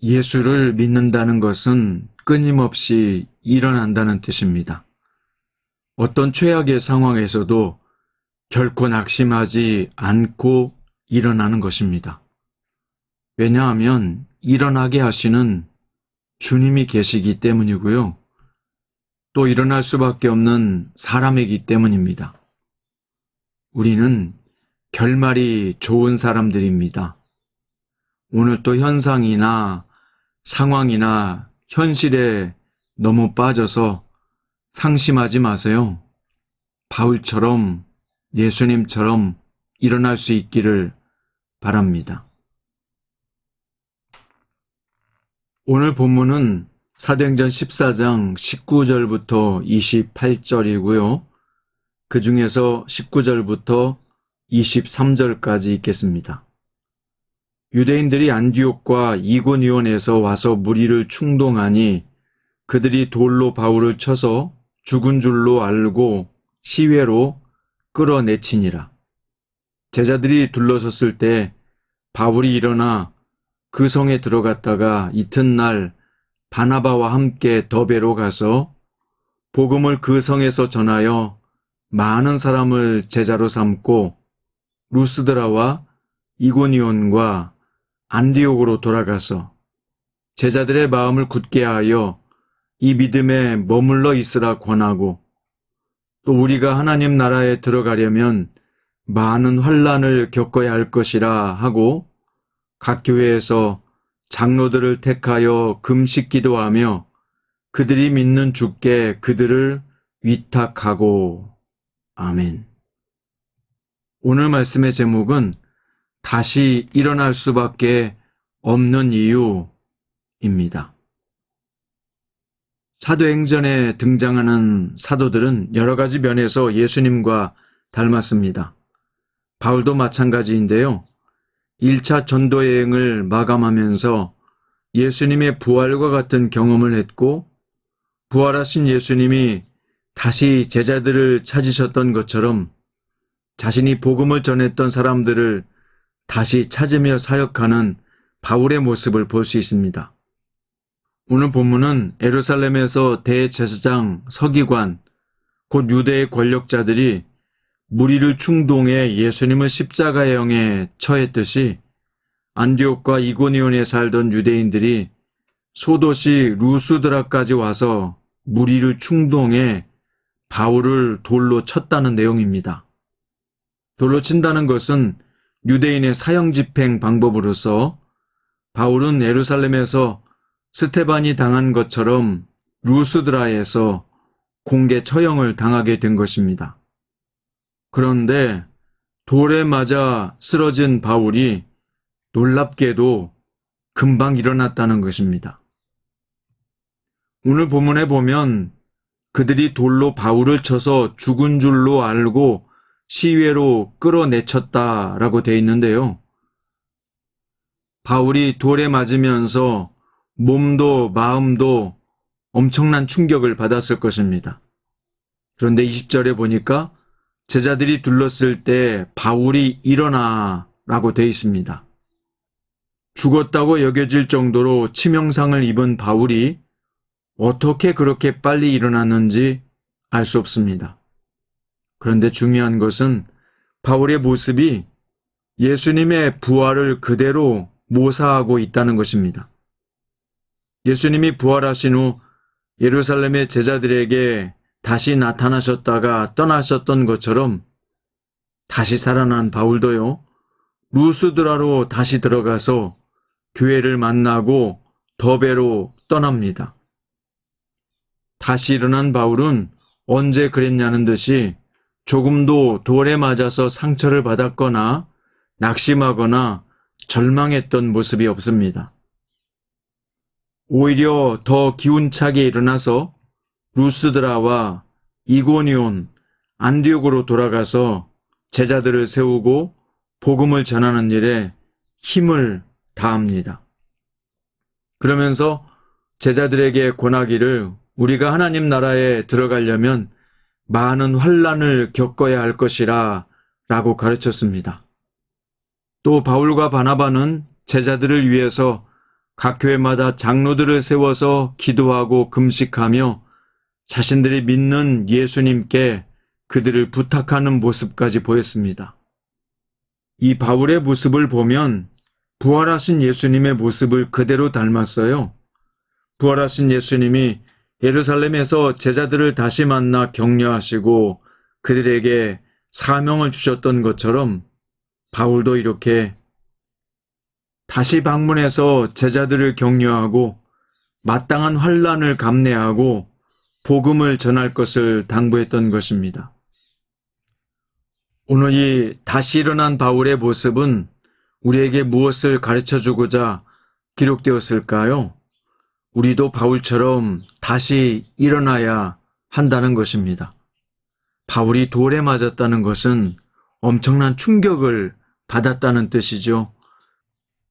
예수를 믿는다는 것은 끊임없이 일어난다는 뜻입니다. 어떤 최악의 상황에서도 결코 낙심하지 않고 일어나는 것입니다. 왜냐하면 일어나게 하시는 주님이 계시기 때문이고요. 또 일어날 수밖에 없는 사람이기 때문입니다. 우리는 결말이 좋은 사람들입니다. 오늘 또 현상이나 상황이나 현실에 너무 빠져서 상심하지 마세요. 바울처럼 예수님처럼 일어날 수 있기를 바랍니다. 오늘 본문은 사도행전 14장 19절부터 28절이고요. 그 중에서 19절부터 23절까지 있겠습니다. 유대인들이 안디옥과 이고니온에서 와서 무리를 충동하니 그들이 돌로 바울을 쳐서 죽은 줄로 알고 시외로 끌어내치니라. 제자들이 둘러섰을 때 바울이 일어나 그 성에 들어갔다가 이튿날 바나바와 함께 더베로 가서 복음을 그 성에서 전하여 많은 사람을 제자로 삼고 루스드라와 이고니온과 안디옥으로 돌아가서 제자들의 마음을 굳게 하여 이 믿음에 머물러 있으라 권하고, 또 우리가 하나님 나라에 들어가려면 많은 환난을 겪어야 할 것이라 하고 각 교회에서 장로들을 택하여 금식 기도하며 그들이 믿는 주께 그들을 위탁하고. 아멘. 오늘 말씀의 제목은 다시 일어날 수밖에 없는 이유입니다. 사도행전에 등장하는 사도들은 여러 가지 면에서 예수님과 닮았습니다. 바울도 마찬가지인데요. 1차 전도 여행을 마감하면서 예수님의 부활과 같은 경험을 했고, 부활하신 예수님이 다시 제자들을 찾으셨던 것처럼 자신이 복음을 전했던 사람들을 다시 찾으며 사역하는 바울의 모습을 볼 수 있습니다. 오늘 본문은 예루살렘에서 대제사장, 서기관, 곧 유대의 권력자들이 무리를 충동해 예수님을 십자가형에 처했듯이 안디옥과 이고니온에 살던 유대인들이 소도시 루스드라까지 와서 무리를 충동해 바울을 돌로 쳤다는 내용입니다. 돌로 친다는 것은 유대인의 사형 집행 방법으로서 바울은 예루살렘에서 스테반이 당한 것처럼 루스드라에서 공개 처형을 당하게 된 것입니다. 그런데 돌에 맞아 쓰러진 바울이 놀랍게도 금방 일어났다는 것입니다. 오늘 본문에 보면 그들이 돌로 바울을 쳐서 죽은 줄로 알고 시외로 끌어내쳤다라고 되어 있는데요. 바울이 돌에 맞으면서 몸도 마음도 엄청난 충격을 받았을 것입니다. 그런데 20절에 보니까 제자들이 둘렀을 때 바울이 일어나 라고 되어 있습니다. 죽었다고 여겨질 정도로 치명상을 입은 바울이 어떻게 그렇게 빨리 일어났는지 알 수 없습니다. 그런데 중요한 것은 바울의 모습이 예수님의 부활을 그대로 모사하고 있다는 것입니다. 예수님이 부활하신 후 예루살렘의 제자들에게 다시 나타나셨다가 떠나셨던 것처럼 다시 살아난 바울도요, 루스드라로 다시 들어가서 교회를 만나고 더베로 떠납니다. 다시 일어난 바울은 언제 그랬냐는 듯이 조금도 돌에 맞아서 상처를 받았거나 낙심하거나 절망했던 모습이 없습니다. 오히려 더 기운차게 일어나서 루스드라와 이고니온, 안디옥으로 돌아가서 제자들을 세우고 복음을 전하는 일에 힘을 다합니다. 그러면서 제자들에게 권하기를 우리가 하나님 나라에 들어가려면 많은 환난을 겪어야 할 것이라 라고 가르쳤습니다. 또 바울과 바나바는 제자들을 위해서 각 교회마다 장로들을 세워서 기도하고 금식하며 자신들이 믿는 예수님께 그들을 부탁하는 모습까지 보였습니다. 이 바울의 모습을 보면 부활하신 예수님의 모습을 그대로 닮았어요. 부활하신 예수님이 예루살렘에서 제자들을 다시 만나 격려하시고 그들에게 사명을 주셨던 것처럼 바울도 이렇게 다시 방문해서 제자들을 격려하고 마땅한 환난을 감내하고 복음을 전할 것을 당부했던 것입니다. 오늘 이 다시 일어난 바울의 모습은 우리에게 무엇을 가르쳐주고자 기록되었을까요? 우리도 바울처럼 다시 일어나야 한다는 것입니다. 바울이 돌에 맞았다는 것은 엄청난 충격을 받았다는 뜻이죠.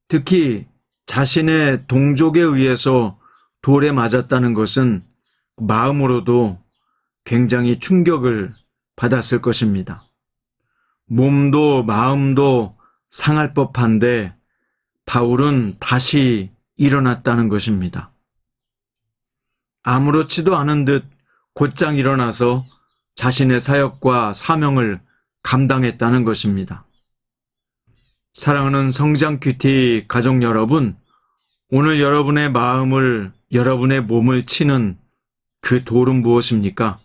특히 자신의 동족에 의해서 돌에 맞았다는 것은 마음으로도 굉장히 충격을 받았을 것입니다. 몸도 마음도 상할 법한데 바울은 다시 일어났다는 것입니다. 아무렇지도 않은 듯 곧장 일어나서 자신의 사역과 사명을 감당했다는 것입니다. 사랑하는 성장 큐티 가족 여러분, 오늘 여러분의 마음을, 여러분의 몸을 치는 그 돌은 무엇입니까?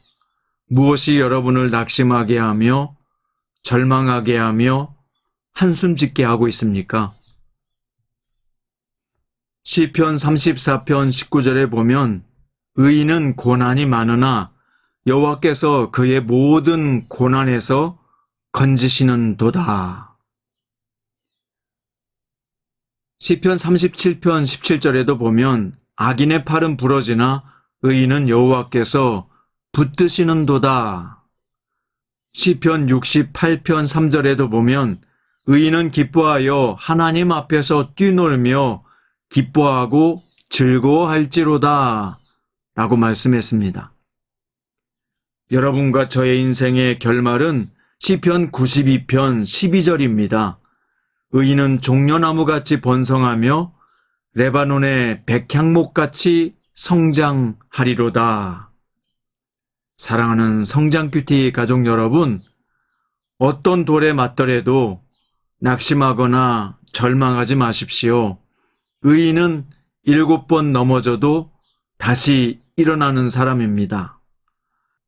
무엇이 여러분을 낙심하게 하며 절망하게 하며 한숨 짓게 하고 있습니까? 시편 34편 19절에 보면 의인은 고난이 많으나 여호와께서 그의 모든 고난에서 건지시는 도다. 시편 37편 17절에도 보면 악인의 팔은 부러지나 의인은 여호와께서 붙드시는 도다. 시편 68편 3절에도 보면 의인은 기뻐하여 하나님 앞에서 뛰놀며 기뻐하고 즐거워할지로다 라고 말씀했습니다. 여러분과 저의 인생의 결말은 시편 92편 12절입니다. 의인은 종려나무같이 번성하며 레바논의 백향목같이 성장하리로다. 사랑하는 성장큐티 가족 여러분, 어떤 돌에 맞더라도 낙심하거나 절망하지 마십시오. 의인은 7번 넘어져도 다시 일어나는 사람입니다.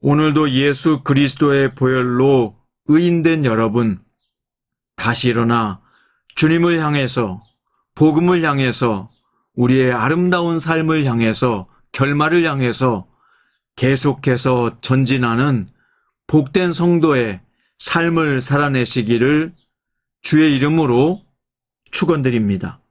오늘도 예수 그리스도의 보혈로 의인된 여러분, 다시 일어나 주님을 향해서, 복음을 향해서, 우리의 아름다운 삶을 향해서, 결말을 향해서 계속해서 전진하는 복된 성도의 삶을 살아내시기를 주의 이름으로 축원드립니다.